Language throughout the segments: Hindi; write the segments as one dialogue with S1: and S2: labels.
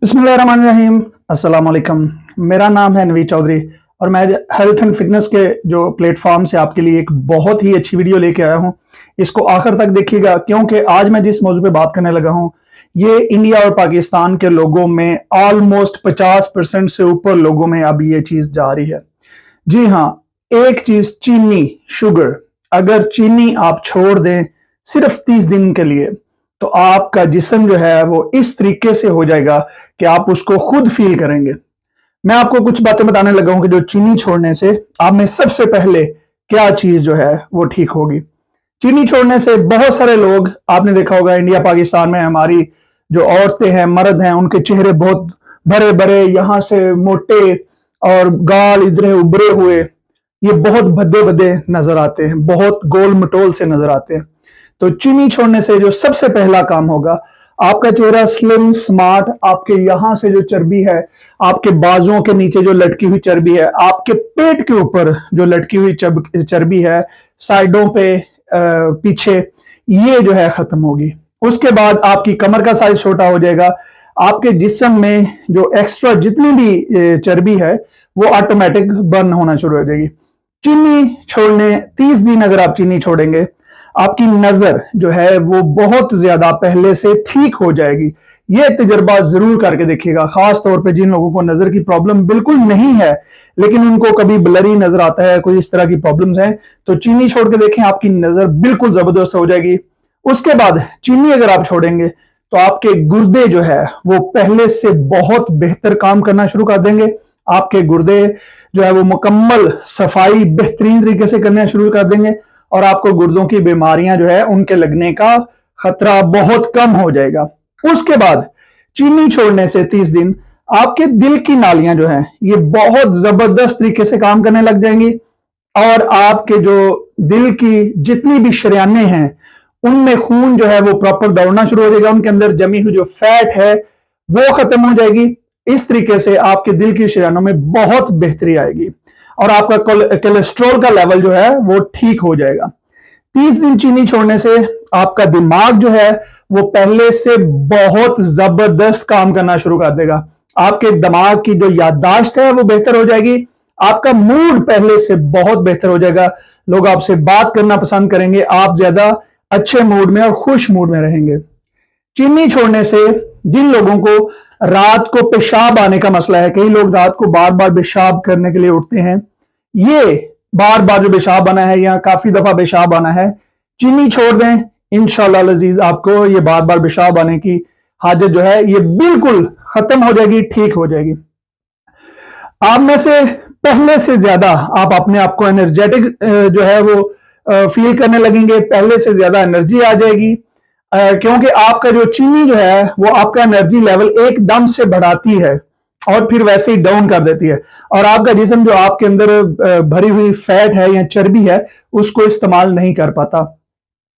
S1: बिस्मिल्लाहिर्रहमानिर्रहीम। अस्सलाम वालेकुम। मेरा नाम है नवीद चौधरी और मैं हेल्थ एंड फिटनेस के जो प्लेटफॉर्म से आपके लिए एक बहुत ही अच्छी वीडियो लेके आया हूं। इसको आखिर तक देखिएगा क्योंकि आज मैं जिस मौजू पे बात करने लगा हूं ये इंडिया और पाकिस्तान के लोगों में ऑलमोस्ट 50% से ऊपर लोगों में अब ये चीज जा रही है। जी हाँ, एक चीज चीनी, शुगर। अगर चीनी आप छोड़ दें सिर्फ 30 दिन के लिए तो आपका जिस्म जो है वो इस तरीके से हो जाएगा कि आप उसको खुद फील करेंगे। मैं आपको कुछ बातें बताने लगा हूं कि जो चीनी छोड़ने से आप में सबसे पहले क्या चीज जो है वो ठीक होगी। चीनी छोड़ने से बहुत सारे लोग आपने देखा होगा इंडिया पाकिस्तान में हमारी जो औरतें हैं, मर्द हैं, उनके चेहरे बहुत भरे भरे, यहां से मोटे और गाल इधर उभरे हुए, ये बहुत भद्दे भद्दे नजर आते हैं, बहुत गोल मटोल से नजर आते हैं। तो चीनी छोड़ने से जो सबसे पहला काम होगा, आपका चेहरा स्लिम स्मार्ट, आपके यहां से जो चर्बी है, आपके बाजुओं के नीचे जो लटकी हुई चर्बी है, आपके पेट के ऊपर जो लटकी हुई चर्बी है, साइडों पे पीछे, ये जो है खत्म होगी। उसके बाद आपकी कमर का साइज छोटा हो जाएगा। आपके जिस्म में जो एक्स्ट्रा जितनी भी चर्बी है वो ऑटोमेटिक बर्न होना शुरू हो जाएगी। चीनी छोड़ने 30 दिन अगर आप चीनी छोड़ेंगे, आपकी नजर जो है वो बहुत ज्यादा पहले से ठीक हो जाएगी। ये तजर्बा जरूर करके देखिएगा, खास तौर पे जिन लोगों को नजर की प्रॉब्लम बिल्कुल नहीं है लेकिन उनको कभी ब्लरी नजर आता है, कोई इस तरह की प्रॉब्लम्स हैं, तो चीनी छोड़ के देखें, आपकी नजर बिल्कुल जबरदस्त हो जाएगी। उसके बाद चीनी अगर आप छोड़ेंगे तो आपके गुर्दे जो है वो पहले से बहुत बेहतर काम करना शुरू कर देंगे। आपके गुर्दे जो है वो मुकम्मल सफाई बेहतरीन तरीके से करना शुरू कर देंगे और आपको गुर्दों की बीमारियां जो है उनके लगने का खतरा बहुत कम हो जाएगा। उसके बाद चीनी छोड़ने से 30 दिन आपके दिल की नालियां जो हैं ये बहुत जबरदस्त तरीके से काम करने लग जाएंगी और आपके जो दिल की जितनी भी शरियानें हैं उनमें खून जो है वो प्रॉपर दौड़ना शुरू हो जाएगा, उनके अंदर जमी हुई जो फैट है वो खत्म हो जाएगी। इस तरीके से आपके दिल की शरियानों में बहुत बेहतरी आएगी और आपका कोलेस्ट्रॉल का लेवल जो है वो ठीक हो जाएगा। 30 दिन चीनी छोड़ने से आपका दिमाग जो है वो पहले से बहुत जबरदस्त काम करना शुरू कर देगा। आपके दिमाग की जो याददाश्त है वो बेहतर हो जाएगी। आपका मूड पहले से बहुत बेहतर हो जाएगा। लोग आपसे बात करना पसंद करेंगे, आप ज्यादा अच्छे मूड में और खुश मूड में रहेंगे। चीनी छोड़ने से जिन लोगों को रात को पेशाब आने का मसला है, कई लोग रात को बार बार पेशाब करने के लिए उठते हैं, ये बार बार जो पेशाब आना है या काफी दफा पेशाब आना है, चीनी छोड़ दें, इंशाल्लाह अज़ीज आपको ये बार बार पेशाब आने की हाजत जो है ये बिल्कुल खत्म हो जाएगी, ठीक हो जाएगी। आप में से पहले से ज्यादा आप अपने आप को एनर्जेटिक जो है वो फील करने लगेंगे, पहले से ज्यादा एनर्जी आ जाएगी क्योंकि आपका जो चीनी जो है वो आपका एनर्जी लेवल एकदम से बढ़ाती है और फिर वैसे ही डाउन कर देती है और आपका जिस्म जो आपके अंदर भरी हुई फैट है या चर्बी है उसको इस्तेमाल नहीं कर पाता।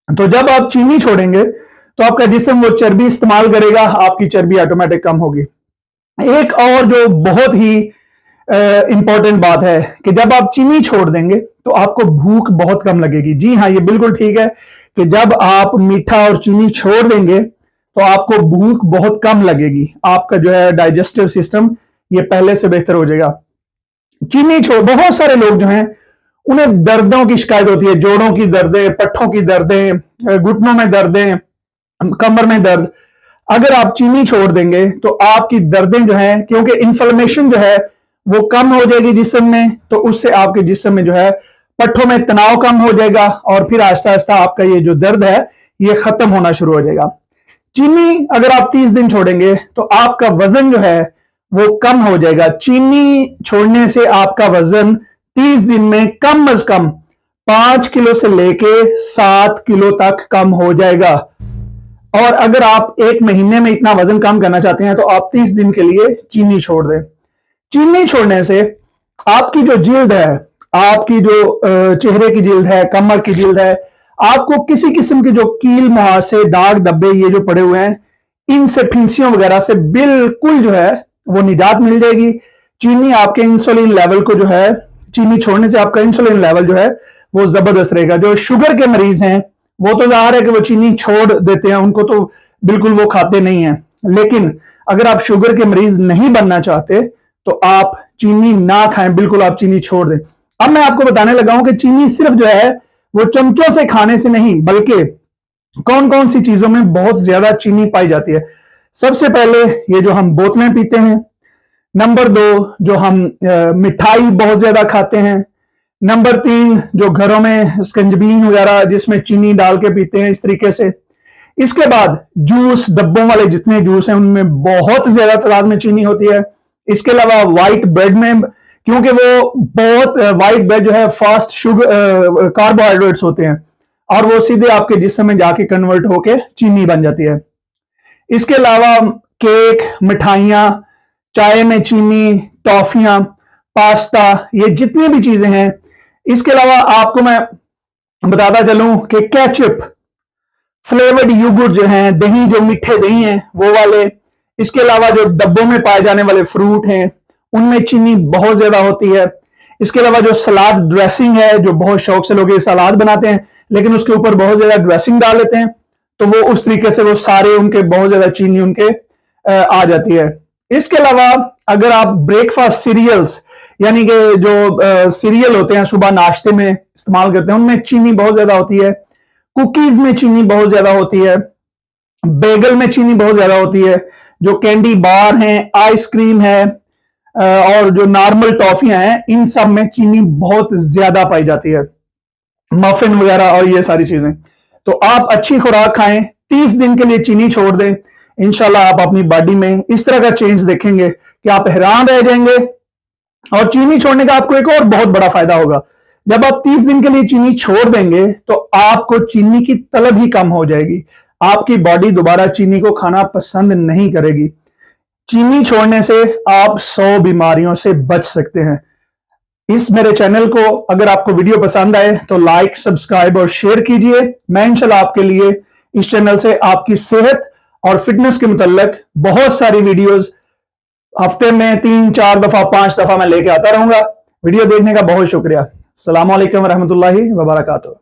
S1: तो जब आप चीनी छोड़ेंगे तो आपका जिस्म वो चर्बी इस्तेमाल करेगा, आपकी चर्बी ऑटोमेटिक कम होगी। एक और जो बहुत ही इंपॉर्टेंट बात है कि जब आप चीनी छोड़ देंगे तो आपको भूख बहुत कम लगेगी। जी हाँ, ये बिल्कुल ठीक है कि जब आप मीठा और चीनी छोड़ देंगे तो आपको भूख बहुत कम लगेगी, आपका जो है डाइजेस्टिव सिस्टम ये पहले से बेहतर हो जाएगा। चीनी छोड़ बहुत सारे लोग जो हैं उन्हें दर्दों की शिकायत होती है, जोड़ों की दर्दें, पट्ठों की दर्दें, घुटनों में दर्दें, कमर में दर्द। अगर आप चीनी छोड़ देंगे तो आपकी दर्दें जो है, क्योंकि इन्फ्लेमेशन जो है वो कम हो जाएगी जिस्म में, तो उससे आपके जिस्म में जो है पट्ठों में तनाव कम हो जाएगा और फिर आहिस्ता आहिस्ता आपका ये जो दर्द है ये खत्म होना शुरू हो जाएगा। चीनी अगर आप 30 दिन छोड़ेंगे तो आपका वजन जो है वो कम हो जाएगा। चीनी छोड़ने से आपका वजन 30 दिन में कम अज कम 5 किलो से लेके 7 किलो तक कम हो जाएगा। और अगर आप एक महीने में इतना वजन कम करना चाहते हैं तो आप 30 दिन के लिए चीनी छोड़ दें। चीनी छोड़ने से आपकी जो जिल्द है, आपकी जो चेहरे की जिल्द है, कमर की जिल्द है, आपको किसी किस्म के जो कील मुहासे, दाग धब्बे ये जो पड़े हुए हैं, इनसे, फिंसियों वगैरह से बिल्कुल जो है वो निजात मिल जाएगी। चीनी आपके इंसुलिन लेवल को जो है, चीनी छोड़ने से आपका इंसुलिन लेवल जो है वो जबरदस्त रहेगा। जो शुगर के मरीज हैं वो तो जाहिर है कि वो चीनी छोड़ देते हैं, उनको तो बिल्कुल वो खाते नहीं है, लेकिन अगर आप शुगर के मरीज नहीं बनना चाहते तो आप चीनी ना खाएं, बिल्कुल आप चीनी छोड़ दें। अब मैं आपको बताने लगा हूं कि चीनी सिर्फ जो है वो चमचों से खाने से नहीं, बल्कि कौन कौन सी चीजों में बहुत ज्यादा चीनी पाई जाती है। सबसे पहले ये जो हम बोतलें पीते हैं, नंबर 2 जो हम मिठाई बहुत ज्यादा खाते हैं, नंबर 3 जो घरों में स्कंजबीन वगैरह जिसमें चीनी डाल के पीते हैं, इस तरीके से। इसके बाद जूस, डब्बों वाले जितने जूस हैं उनमें बहुत ज्यादा तादाद में चीनी होती है। इसके अलावा व्हाइट ब्रेड में, क्योंकि वो बहुत व्हाइट ब्रेड जो है फास्ट शुगर कार्बोहाइड्रेट्स होते हैं और वो सीधे आपके जिस्म में जाके कन्वर्ट होके चीनी बन जाती है। इसके अलावा केक, मिठाइयाँ, चाय में चीनी, टॉफियां, पास्ता, ये जितनी भी चीजें हैं। इसके अलावा आपको मैं बताता चलूं कि केचप, फ्लेवर्ड योगर्ट जो हैं, दही जो मीठे दही हैं वो वाले। इसके अलावा जो डब्बों में पाए जाने वाले फ्रूट हैं उनमें चीनी बहुत ज्यादा होती है। इसके अलावा जो सलाद ड्रेसिंग है, जो बहुत शौक से लोग ये सलाद बनाते हैं लेकिन उसके ऊपर बहुत ज्यादा ड्रेसिंग डाल लेते हैं, तो वो उस तरीके से वो सारे उनके बहुत ज्यादा चीनी उनके आ जाती है। इसके अलावा अगर आप ब्रेकफास्ट सीरियल्स, यानी कि जो सीरियल होते हैं सुबह नाश्ते में इस्तेमाल करते हैं, उनमें चीनी बहुत ज्यादा होती है। कुकीज में चीनी बहुत ज्यादा होती है, बेगल में चीनी बहुत ज्यादा होती है, जो कैंडी बार हैं, आइसक्रीम है और जो नॉर्मल टॉफियां हैं, इन सब में चीनी बहुत ज्यादा पाई जाती है, मफिन वगैरह और ये सारी चीजें। तो आप अच्छी खुराक खाएं, 30 दिन के लिए चीनी छोड़ दें, इंशाल्लाह आप अपनी बॉडी में इस तरह का चेंज देखेंगे कि आप हैरान रह जाएंगे। और चीनी छोड़ने का आपको एक और बहुत बड़ा फायदा होगा, जब आप 30 दिन के लिए चीनी छोड़ देंगे तो आपको चीनी की तलब ही कम हो जाएगी, आपकी बॉडी दोबारा चीनी को खाना पसंद नहीं करेगी। चीनी छोड़ने से आप 100 बीमारियों से बच सकते हैं। इस मेरे चैनल को अगर आपको वीडियो पसंद आए तो लाइक, सब्सक्राइब और शेयर कीजिए। मैं इंशाल्लाह आपके लिए इस चैनल से आपकी सेहत और फिटनेस के मुतल्लिक बहुत सारी वीडियोस हफ्ते में 3-4 दफा 5 दफा मैं लेके आता रहूंगा। वीडियो देखने का बहुत शुक्रिया। अस्सलाम वालेकुम रहमतुल्लाहि व बरकातुहू।